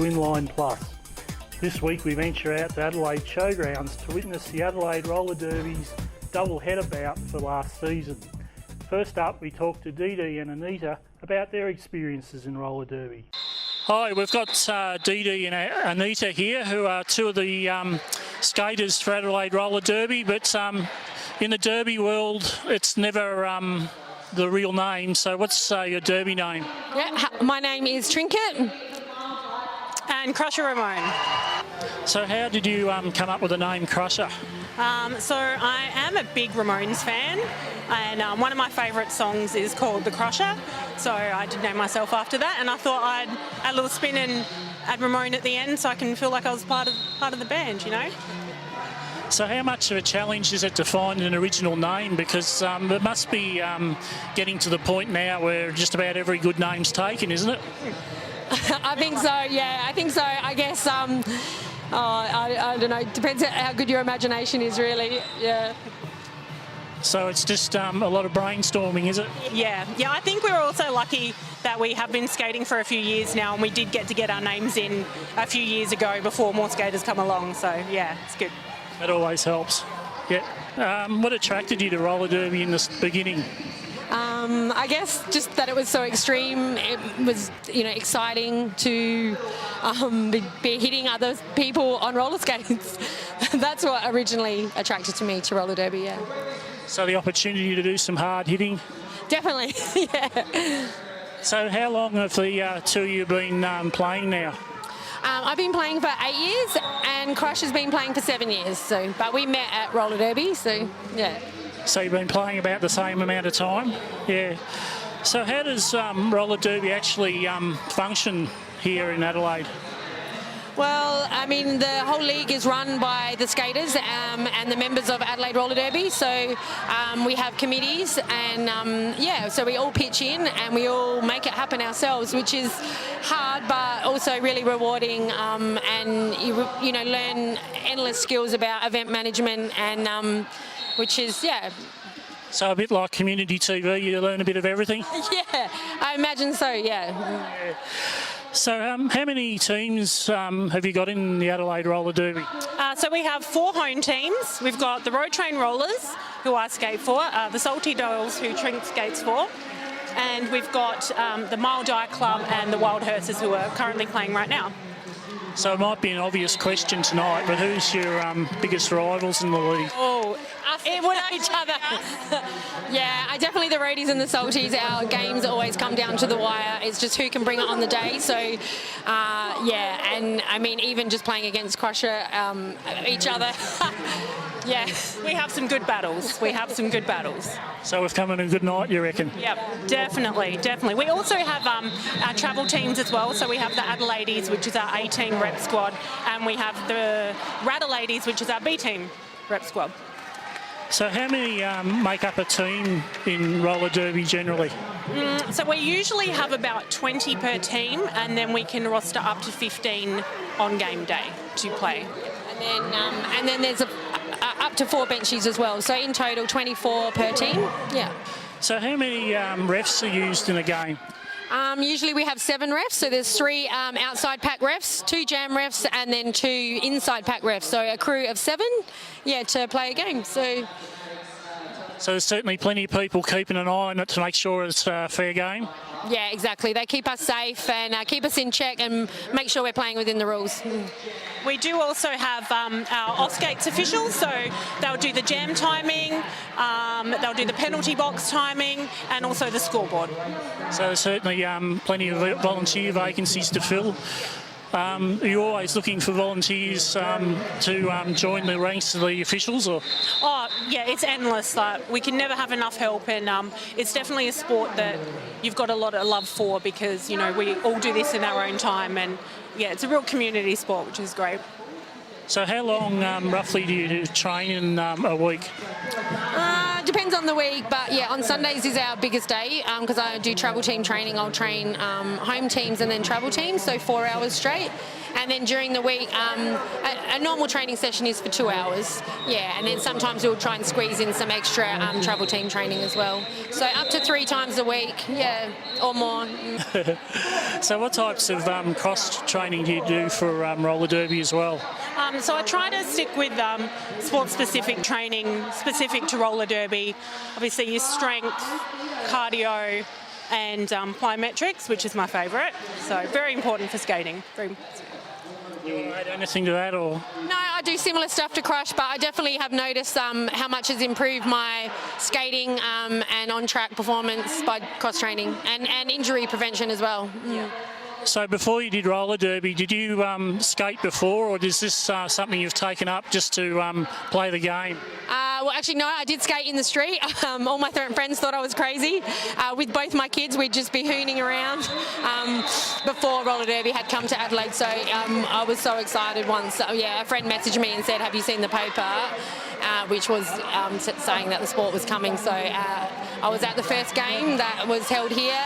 Inline Plus. This week we venture out to Adelaide Showgrounds to witness the Adelaide Roller Derby's double header bout for last season. First up, we talked to Dee Dee and Anita about their experiences in roller derby. Hi, we've got Dee Dee and Anita here, who are two of the skaters for Adelaide Roller Derby, but in the derby world it's never the real name. So what's your derby name? Yeah, my name is Trinket. And Crusher Ramon. So how did you come up with the name Crusher? So I am a big Ramones fan, and one of my favourite songs is called The Crusher, so I did name myself after that, and I thought I'd add a little spin and add Ramone at the end so I can feel like I was part of the band, you know? So how much of a challenge is it to find an original name? Because it must be getting to the point now where just about every good name's taken, isn't it? I think so, yeah, I think so. I guess, I don't know, depends on how good your imagination is, really, yeah. So it's just a lot of brainstorming, is it? Yeah, I think we're also lucky that we have been skating for a few years now, and we did get our names in a few years ago before more skaters come along, so yeah, it's good. That always helps. Yeah. What attracted you to roller derby in the beginning? I guess just that it was so extreme. It was, exciting to be hitting other people on roller skates. That's what originally attracted me to roller derby, yeah. So the opportunity to do some hard hitting? Definitely, yeah. So how long have the two of you been playing now? I've been playing for 8 years, and Crush has been playing for 7 years. But we met at roller derby, so yeah. So you've been playing about the same amount of time? Yeah. So how does roller derby actually function here in Adelaide? Well, I mean, the whole league is run by the skaters and the members of Adelaide Roller Derby. So we have committees, and so we all pitch in and we all make it happen ourselves, which is hard but also really rewarding. And you learn endless skills about event management, and which is So a bit like community TV, you learn a bit of everything? Yeah, I imagine so, yeah. So how many teams have you got in the Adelaide Roller Derby? So we have 4 home teams. We've got the Road Train Rollers, who I skate for, the Salty Dolls, who Trink skates for, and we've got the Mile Die Club and the Wild Hearses, who are currently playing right now. So it might be an obvious question tonight, but who's your biggest rivals in the league? Oh, each other. Yeah, definitely the Roadies and the Salties. Our games always come down to the wire. It's just who can bring it on the day. So, and I mean, even just playing against Crusher, each other. Yeah. We have some good battles. So we've come in a good night, you reckon? Yep, definitely. We also have our travel teams as well. So we have the Adelaides, which is our A-team rep squad, and we have the Adelaides, which is our B-team rep squad. So how many make up a team in roller derby generally? So we usually have about 20 per team, and then we can roster up to 15 on game day to play. And then there's up to 4 benchies as well. So in total, 24 per team. Yeah. So how many refs are used in a game? Usually we have 7 refs, so there's 3 outside pack refs, 2 jam refs, and then 2 inside pack refs. So a crew of 7, to play a game. So there's certainly plenty of people keeping an eye on it to make sure it's a fair game. Yeah, exactly. They keep us safe and keep us in check and make sure we're playing within the rules. We do also have our off-skates officials, so they'll do the jam timing, they'll do the penalty box timing, and also the scoreboard. So there's certainly plenty of volunteer vacancies to fill. Are you always looking for volunteers to join the ranks of the officials? Or? Oh, yeah, it's endless. We can never have enough help, and it's definitely a sport that you've got a lot of love for because, we all do this in our own time, and, it's a real community sport, which is great. So how long roughly do you train in a week? depends on the week, but yeah, on Sundays is our biggest day because I do travel team training. I'll train home teams and then travel teams, so 4 hours straight. And then during the week, a normal training session is for 2 hours. Yeah, and then sometimes we'll try and squeeze in some extra travel team training as well. So up to 3 times a week, yeah, or more. So what types of cross training do you do for roller derby as well? So I try to stick with sport-specific training, specific to roller derby. Obviously your strength, cardio, and plyometrics, which is my favourite. So very important for skating. You want to add anything to that, or? No, I do similar stuff to Crush, but I definitely have noticed how much has improved my skating and on-track performance by cross-training and injury prevention as well. Yeah. So before you did roller derby, did you skate before, or is this something you've taken up just to play the game? Well, actually, no, I did skate in the street. All my friends thought I was crazy. With both my kids, we'd just be hooning around before roller derby had come to Adelaide. So I was so excited once. A friend messaged me and said, "Have you seen the paper?" Which was saying that the sport was coming. So I was at the first game that was held here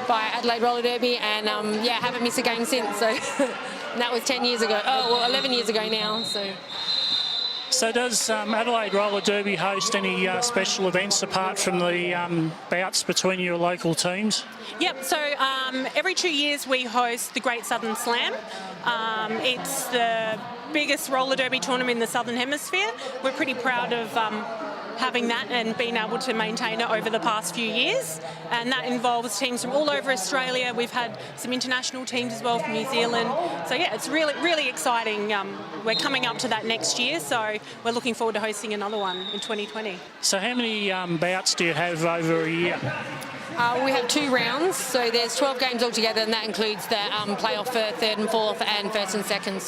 by Adelaide Roller Derby, and haven't missed a game since. So and that was 10 years ago. 11 years ago now. So does Adelaide Roller Derby host any special events apart from the bouts between your local teams? Yep, so every 2 years we host the Great Southern Slam. It's the biggest roller derby tournament in the Southern Hemisphere. We're pretty proud of having that and being able to maintain it over the past few years. And that involves teams from all over Australia. We've had some international teams as well from New Zealand. So yeah, it's really, really exciting. We're coming up to that next year, so we're looking forward to hosting another one in 2020. So how many bouts do you have over a year? We have 2 rounds, so there's 12 games altogether, and that includes the playoff for 3rd and 4th and 1st and 2nd.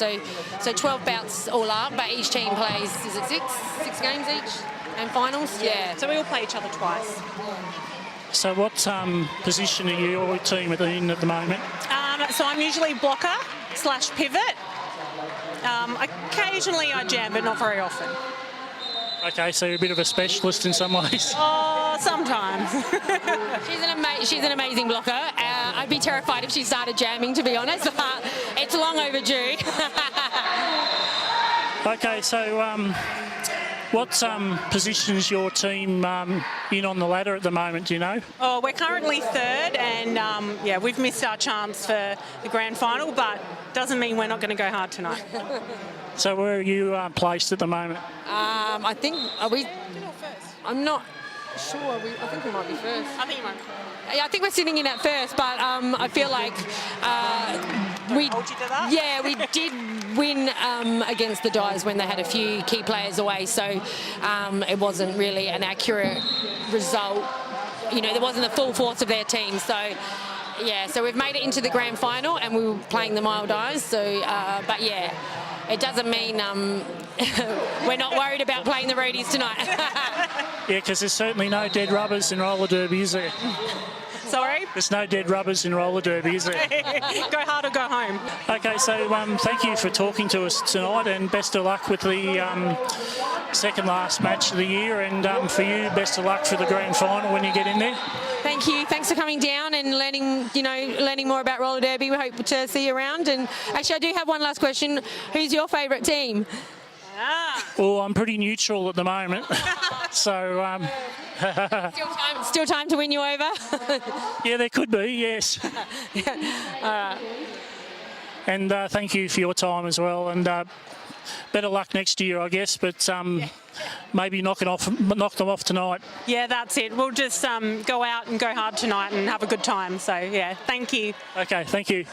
So 12 bouts all up, but each team plays, is it 6 games each? And finals? Yeah. So we all play each other twice. So what position are your team in at the moment? So I'm usually blocker / pivot. Occasionally I jam, but not very often. Okay, so you're a bit of a specialist in some ways. Oh, sometimes. She's an amazing blocker. I'd be terrified if she started jamming, to be honest, but it's long overdue. Okay, so what position's your team in on the ladder at the moment, do you know? Oh, we're currently 3rd, and we've missed our chance for the grand final, but doesn't mean we're not going to go hard tonight. So where are you placed at the moment? I think, are we? I'm not sure. I think we might be first. I think you might. Yeah, I think we're sitting in at first, but I feel like we did win against the Dyes when they had a few key players away, so it wasn't really an accurate result. You know, there wasn't the full force of their team, so. Yeah, so we've made it into the grand final, and we were playing the Mile Dyes. So, but yeah, it doesn't mean we're not worried about playing the roadies tonight. Yeah, because there's certainly no dead rubbers in roller derby, is there? Sorry? There's no dead rubbers in roller derby, is there? Go hard or go home. Okay, so thank you for talking to us tonight, and best of luck with the second last match of the year, and for you, best of luck for the grand final when you get in there. Thank you. Thanks for coming down and learning more about roller derby. We hope to see you around. And actually, I do have one last question. Who's your favourite team? Well, I'm pretty neutral at the moment, so. Still time to win you over? Yeah, there could be, yes. All right. And thank you for your time as well, and better luck next year, I guess, but maybe knock them off tonight. Yeah, that's it. We'll just go out and go hard tonight and have a good time. So, yeah, thank you. Okay, thank you.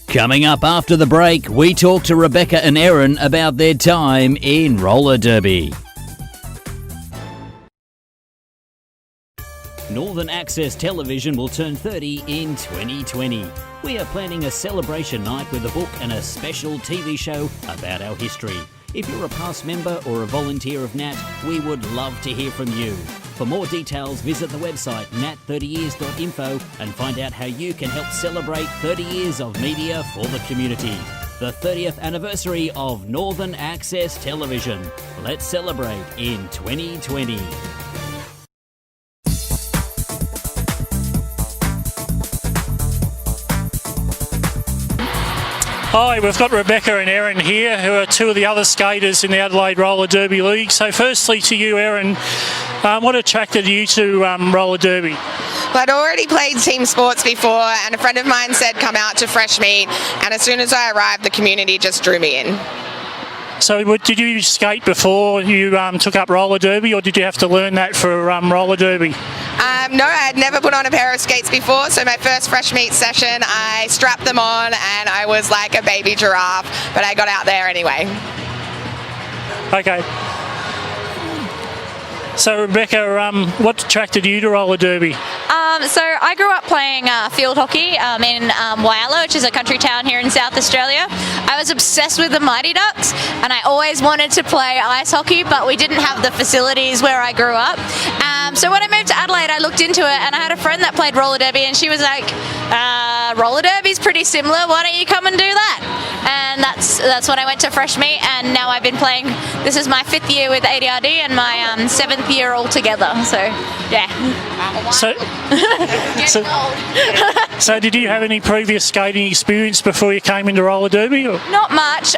Coming up after the break, we talk to Rebecca and Erin about their time in roller derby. Northern Access Television will turn 30 in 2020. We are planning a celebration night with a book and a special TV show about our history. If you're a past member or a volunteer of NAT, we would love to hear from you. For more details, visit the website nat30years.info and find out how you can help celebrate 30 years of media for the community. The 30th anniversary of Northern Access Television. Let's celebrate in 2020. Hi, we've got Rebecca and Erin here, who are two of the other skaters in the Adelaide Roller Derby League. So firstly to you, Erin, what attracted you to roller derby? Well, I'd already played team sports before, and a friend of mine said come out to Fresh Meet, and as soon as I arrived, the community just drew me in. So did you skate before you took up roller derby, or did you have to learn that for roller derby? No, I had never put on a pair of skates before, so my first Fresh Meet session, I strapped them on and I was like a baby giraffe, but I got out there anyway. Okay. So Rebecca, what attracted you to roller derby? So I grew up playing field hockey in Whyalla, which is a country town here in South Australia. I was obsessed with the Mighty Ducks, and I always wanted to play ice hockey, but we didn't have the facilities where I grew up. So when I moved to Adelaide, I looked into it, and I had a friend that played roller derby, and she was like, roller derby's pretty similar, why don't you come and do that? And that's when I went to Fresh Meet, and now I've been playing. This is my 5th year with ADRD and my 7th year altogether, so yeah. So did you have any previous skating experience before you came into roller derby? Or? Not much.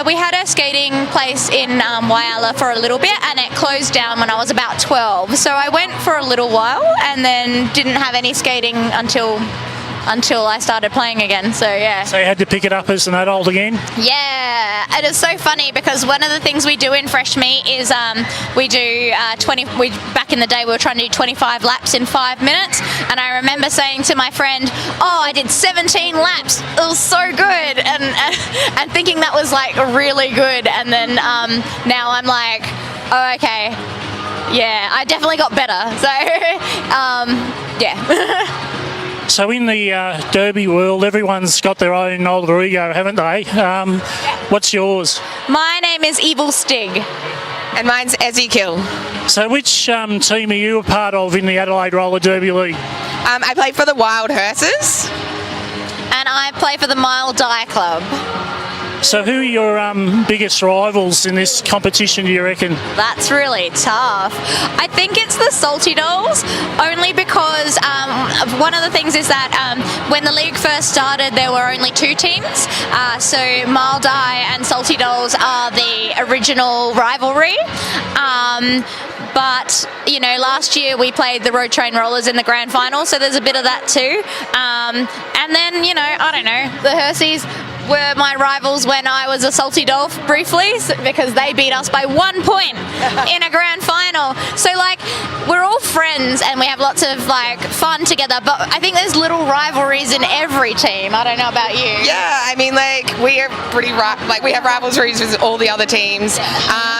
We had a skating place in Whyalla for a little bit, and it closed down when I was about 12. So I went for a little while and then didn't have any skating until I started playing again, so yeah. So you had to pick it up as an adult again? Yeah, and it's so funny because one of the things we do in Fresh Meet is we do back in the day we were trying to do 25 laps in 5 minutes, and I remember saying to my friend, oh, I did 17 laps, it was so good, and thinking that was like really good, and then now I'm like, oh, okay, yeah, I definitely got better, so yeah. So in the derby world, everyone's got their own alter ego, haven't they? What's yours? My name is Evil Stig. And mine's Ezekiel. So which team are you a part of in the Adelaide Roller Derby League? I play for the Wild Hearses. And I play for the Mile Die Club. So who are your biggest rivals in this competition, do you reckon? That's really tough. I think it's the Salty Dolls, only because one of the things is that when the league first started, there were only 2 teams. So Mile Die and Salty Dolls are the original rivalry. But, you know, last year we played the Road Train Rollers in the grand final, so there's a bit of that too. And then, you know, I don't know, the Herseys were my rivals when I was a Salty Doll briefly, because they beat us by 1 point in a grand final. So like, we're all friends and we have lots of like fun together, but I think there's little rivalries in every team. I don't know about you. Yeah, I mean, like, we are pretty we have rivalries with all the other teams,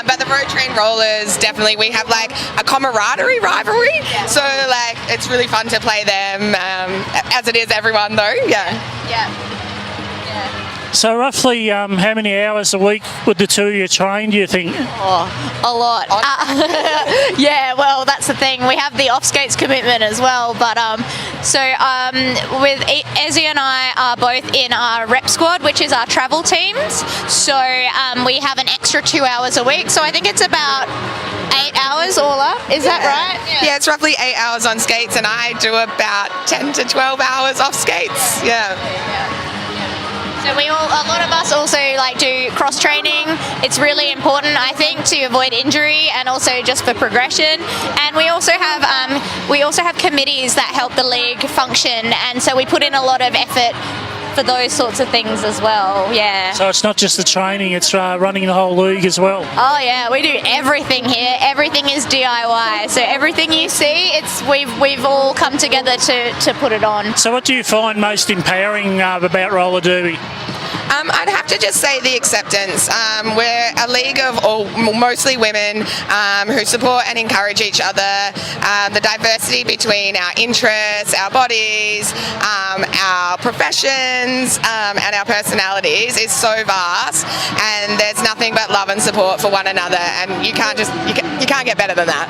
but the Road Train Rollers, definitely, we have like a camaraderie rivalry, so like it's really fun to play them, as it is everyone though. Yeah. So roughly how many hours a week would the two of you train, do you think? Oh, a lot. Yeah, well, that's the thing. We have the off-skates commitment as well. But with Ezzy and I are both in our rep squad, which is our travel teams. So we have an extra 2 hours a week. So I think it's about 8 hours all up. Is that right? Yeah, it's roughly 8 hours on skates, and I do about 10 to 12 hours off skates. Yeah. So a lot of us also like do cross training. It's really important, I think, to avoid injury and also just for progression. And we also have committees that help the league function, and so we put in a lot of effort for those sorts of things as well. Yeah. So it's not just the training; it's running the whole league as well. Oh yeah, we do everything here. Everything is DIY. So everything you see, we've all come together to put it on. So what do you find most empowering about roller derby? I'd have to just say the acceptance. We're a league of mostly women who support and encourage each other. The diversity between our interests, our bodies, our professions, and our personalities is so vast, and there's nothing but love and support for one another, and you can't get better than that.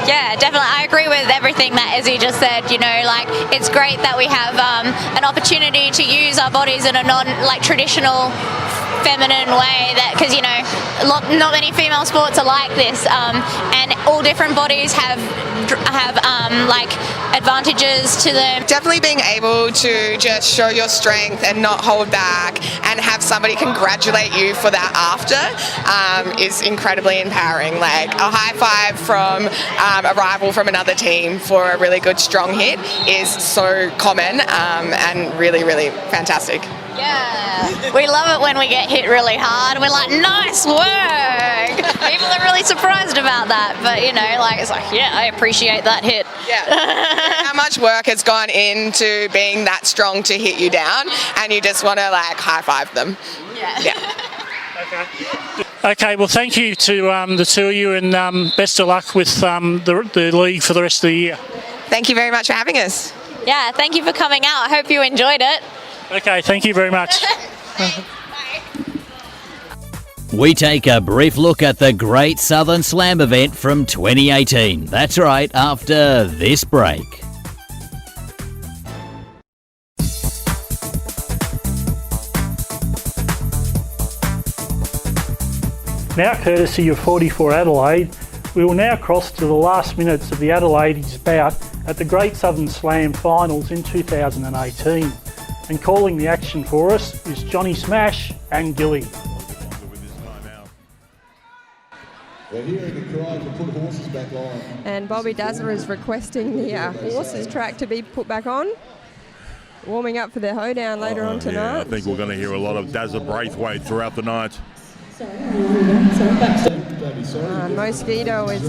Yeah, definitely. I agree with everything that Ezzy just said. You know, like, it's great that we have an opportunity to use our bodies in a non-traditional feminine way, that because not many female sports are like this, and all different bodies have like advantages to them. Definitely being able to just show your strength and not hold back and have somebody congratulate you for that after is incredibly empowering. Like a high five from a rival from another team for a really good strong hit is so common and really, really fantastic. Yeah, we love it when we get hit really hard. We're like, nice work. People are really surprised about that, but it's like, yeah, I appreciate that hit. Yeah. How much work has gone into being that strong to hit you down, and you just want to like high five them. Yeah. Okay, well, thank you to the two of you, and best of luck with the league for the rest of the year. Thank you very much for having us. Yeah, thank you for coming out. I hope you enjoyed it. Okay, thank you very much. We take a brief look at the Great Southern Slam event from 2018. That's right, after this break. Now, courtesy of 44 Adelaide, we will now cross to the last minutes of the Adelaides bout at the Great Southern Slam Finals in 2018. And calling the action for us is Johnny Smash and Gilly. We're hearing the cry to put horses back on. And Bobby Dazzler is requesting the horses track to be put back on. Warming up for the hoedown later on tonight. Yeah, I think we're going to hear a lot of Dazzler Braithwaite throughout the night. Mosquito is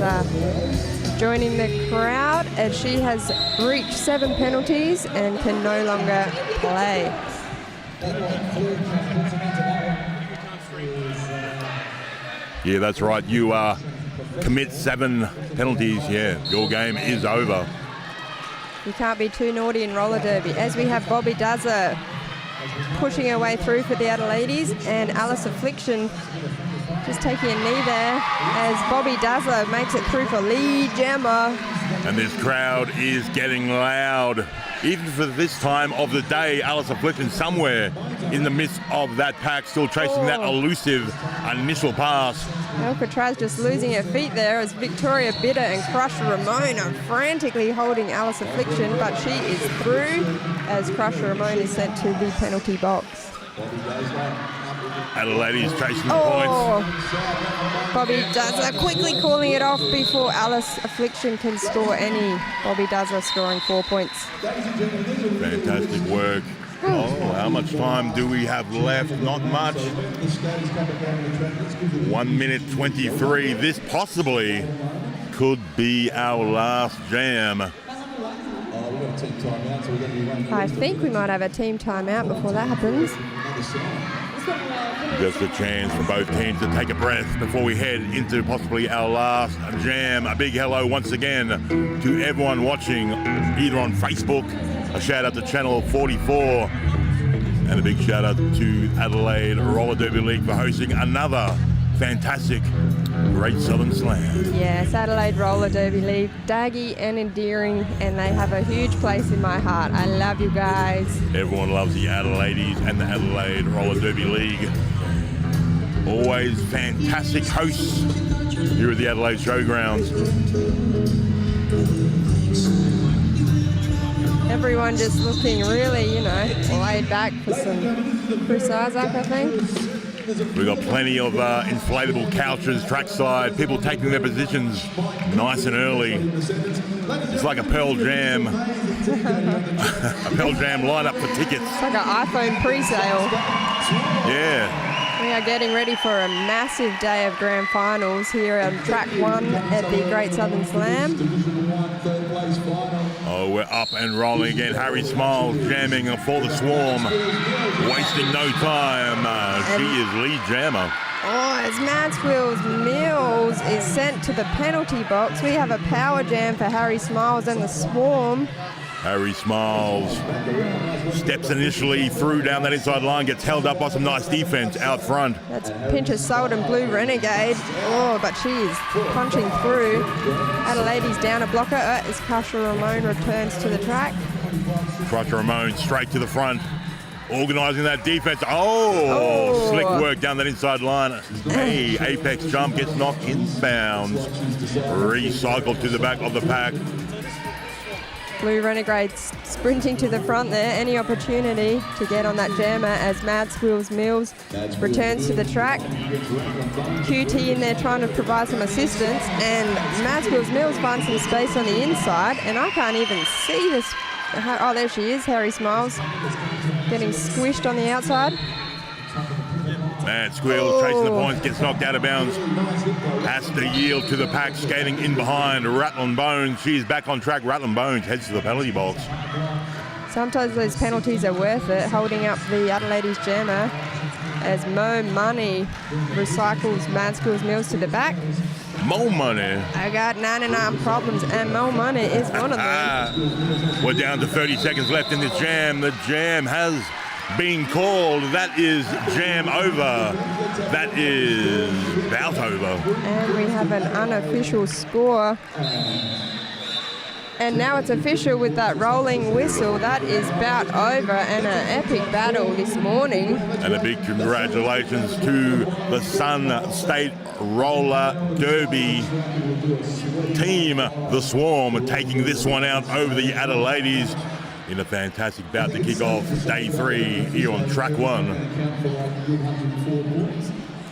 joining the crowd as she has reached 7 penalties and can no longer play. Yeah, that's right. You commit 7 penalties. Yeah, your game is over. You can't be too naughty in roller derby. As we have Bobby Dazzler pushing her way through for the Adelaides, and Alice Affliction just taking a knee there as Bobby Dazzler makes it through for Lee Gemma. And this crowd is getting loud. Even for this time of the day, Alice Affliction somewhere in the midst of that pack, still chasing that elusive initial pass. Alcatraz just losing her feet there as Victoria Bitter and Crusher Ramon are frantically holding Alice Affliction, but she is through as Crusher Ramon is sent to the penalty box. Adelaide's chasing the points. Bobby Dazzler quickly calling it off before Alice Affliction can score any. Bobby Dazzler scoring 4 points. Fantastic work. Oh, how much time do we have left? Not much. 1 minute 23. This possibly could be our last jam. I think we might have a team timeout before that happens. Just a chance for both teams to take a breath before we head into possibly our last jam. A big hello once again to everyone watching either on Facebook. A shout out to Channel 44. And a big shout out to Adelaide Roller Derby League for hosting another fantastic Great Southern Slam. Yes, Adelaide Roller Derby League, daggy and endearing, and they have a huge place in my heart. I love you guys. Everyone loves the Adelaides and the Adelaide Roller Derby League. Always fantastic hosts here at the Adelaide Showgrounds. Everyone just looking really, laid back for some Chris Isaac, I think. We've got plenty of inflatable couches trackside, people taking their positions nice and early. It's like a Pearl Jam. A Pearl Jam lineup for tickets. It's like an iPhone pre-sale. Yeah. We are getting ready for a massive day of grand finals here on track 1 at the Great Southern Slam. Oh, we're up and rolling again. Harry Smiles jamming for the swarm. Wasting no time. She is lead jammer. Oh, as Mansfield Mills is sent to the penalty box, we have a power jam for Harry Smiles and the swarm. Harry Smiles steps initially through down that inside line, gets held up by some nice defense out front. That's Pincher Sold and Blue Renegade. Oh, but she is punching through. Adelaide's down a blocker as Crusher Ramon returns to the track. Crusher Ramon straight to the front. organising that defence. Slick work down that inside line. Apex jump gets knocked inbounds. Recycled to the back of the pack. Blue Renegades sprinting to the front there. Any opportunity to get on that jammer as Mad Squills Mills returns to the track. QT in there trying to provide some assistance, and Mad Squills Mills finds some space on the inside, and I can't even see this. Oh, there she is, Harry Smiles, getting squished on the outside. Mad Squills chasing the points, gets knocked out of bounds. Has to yield to the pack, skating in behind Rattling Bones. She's back on track. Rattling Bones heads to the penalty box. Sometimes those penalties are worth it, holding up the Adelaide's jammer as Mo Money recycles Mad Squills Mills to the back. Mo Money. I got 99 problems, and Mo Money is one of them. We're down to 30 seconds left in this jam. The jam has been called. That is jam over. That is bout over. And we have an unofficial score. And now it's official with that rolling whistle. That is bout over, and an epic battle this morning. And a big congratulations to the Sun State Roller Derby team, the Swarm, taking this one out over the Adelaides in a fantastic bout to kick off day 3 here on track 1.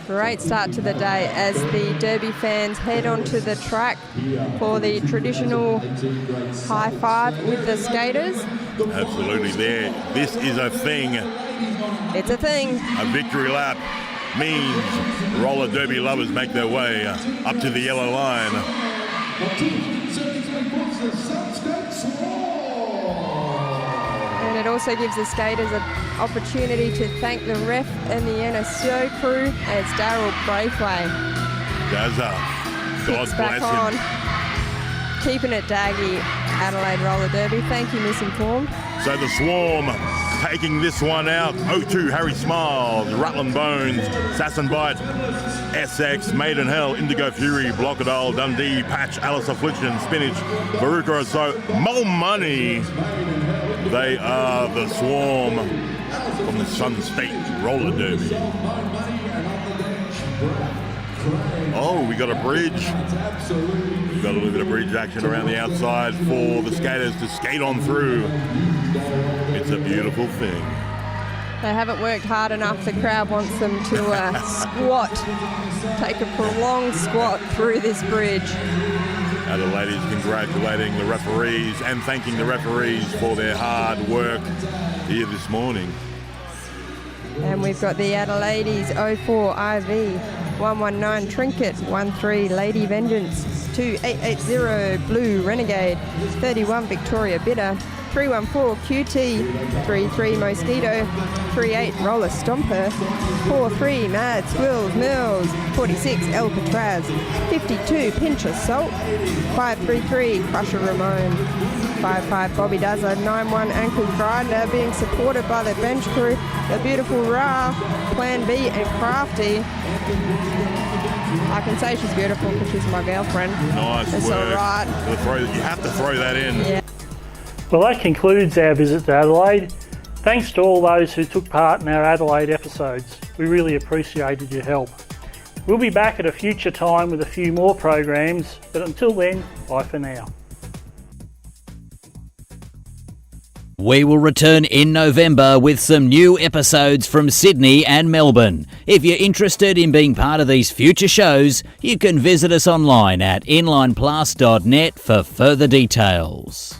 Great start to the day as the Derby fans head onto the track for the traditional high five with the skaters. Absolutely there. This is a thing. It's a thing. A victory lap means roller derby lovers make their way up to the yellow line. And it also gives the skaters an opportunity to thank the ref and the NSO crew as Daryl Braithwaite God back bless on. him. Keeping it daggy, Adelaide Roller Derby. Thank you, Misinformed. So the Swarm taking this one out. 0-2 Harry Smiles, Rattling Bones, Sass and Bite, SX, Maiden Hell, Indigo Fury, Blockadole, Dundee, Patch, Alice Affliction, Spinach, Baruka, so Mo Money. They are the Swarm from the Sun State Roller Derby. Oh, we got a bridge. We've got a little bit of bridge action around the outside for the skaters to skate on through. It's a beautiful thing. They haven't worked hard enough. The crowd wants them to squat, take a prolonged squat through this bridge. Adelaide's congratulating the referees and thanking the referees for their hard work here this morning. And we've got the Adelaides 04 IV, 119 Trinket, 13 Lady Vengeance, 2880 Blue Renegade, 31 Victoria Bitter, 314 QT, 33 Mosquito, 38 Roller Stomper, 43 Mad Squills Mills, 46 Alcatraz, 52 Pinch of Salt, 533 Crusher Ramon, 55 Bobby Dazzler, 91 Ankle Grinder, being supported by the bench crew, the beautiful Ra, Plan B and Crafty. I can say she's beautiful because she's my girlfriend. Nice It's work. all right. You have to throw that in. Yeah. Well, that concludes our visit to Adelaide. Thanks to all those who took part in our Adelaide episodes. We really appreciated your help. We'll be back at a future time with a few more programs, but until then, bye for now. We will return in November with some new episodes from Sydney and Melbourne. If you're interested in being part of these future shows, you can visit us online at inlineplus.net for further details.